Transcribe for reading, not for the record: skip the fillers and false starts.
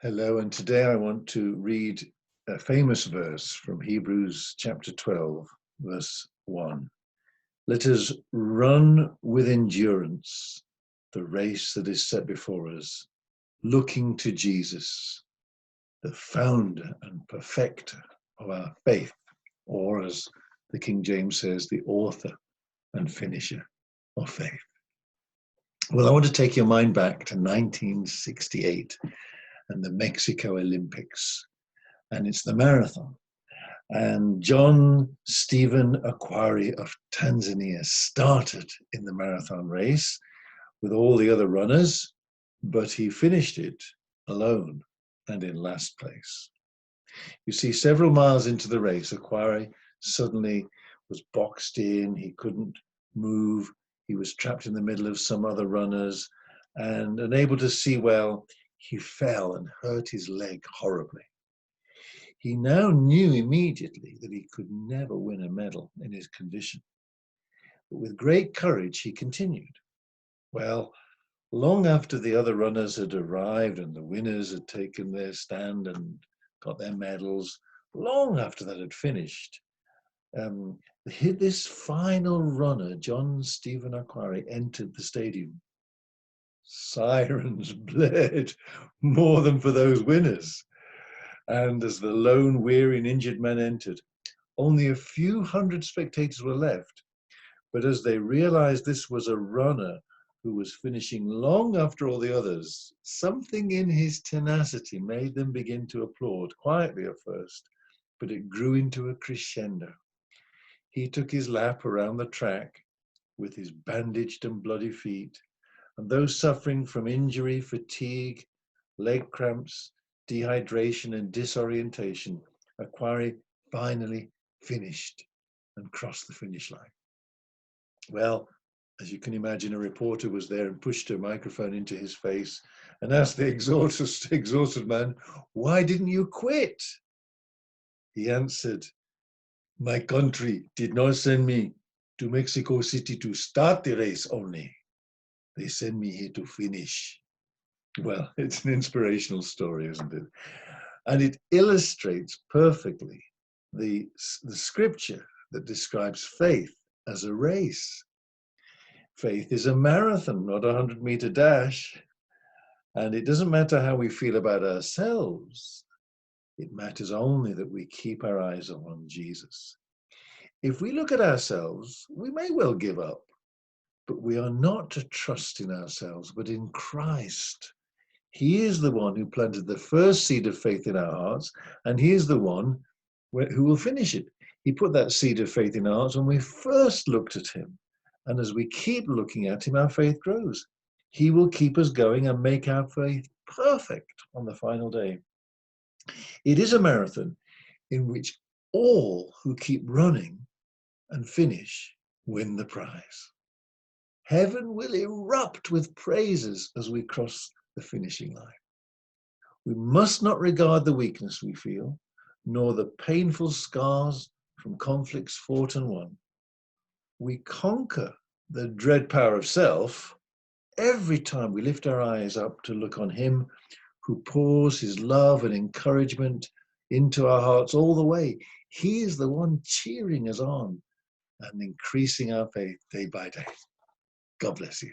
Hello, and today I want to read a famous verse from Hebrews chapter 12, verse 1. Let us run with endurance the race that is set before us, looking to Jesus, the founder and perfecter of our faith, or as the King James says, the author and finisher of faith. Well, I want to take your mind back to 1968 and the Mexico Olympics. And it's the marathon. And John Stephen Akhwari of Tanzania started in the marathon race with all the other runners, but he finished it alone and in last place. You see, several miles into the race, Akhwari suddenly was boxed in. He couldn't move. He was trapped in the middle of some other runners, and unable to see well, he fell and hurt his leg horribly. He now knew immediately that he could never win a medal in his condition. But with great courage, he continued. Well, long after the other runners had arrived and the winners had taken their stand and got their medals, long after that had finished, this final runner, John Stephen Akhwari, entered the stadium. Sirens blared more than for those winners. And as the lone, weary and injured man entered, only a few hundred spectators were left. But as they realized this was a runner who was finishing long after all the others, something in his tenacity made them begin to applaud, quietly at first, but it grew into a crescendo. He took his lap around the track with his bandaged and bloody feet, and those suffering from injury, fatigue, leg cramps, dehydration and disorientation, Akhwari finally finished and crossed the finish line. Well, as you can imagine, a reporter was there and pushed a microphone into his face and asked the exhausted man, "Why didn't you quit?" He answered, "My country did not send me to Mexico City to start the race only. They sent me here to finish." Well, it's an inspirational story, isn't it? And it illustrates perfectly the scripture that describes faith as a race. Faith is a marathon, not a 100-meter dash. And it doesn't matter how we feel about ourselves. It matters only that we keep our eyes on Jesus. If we look at ourselves, we may well give up, but we are not to trust in ourselves, but in Christ. He is the one who planted the first seed of faith in our hearts, and he is the one who will finish it. He put that seed of faith in our hearts when we first looked at him. And as we keep looking at him, our faith grows. He will keep us going and make our faith perfect on the final day. It is a marathon in which all who keep running and finish win the prize. Heaven will erupt with praises as we cross the finishing line. We must not regard the weakness we feel, nor the painful scars from conflicts fought and won. We conquer the dread power of self every time we lift our eyes up to look on him who pours his love and encouragement into our hearts all the way. He is the one cheering us on and increasing our faith day by day. God bless you.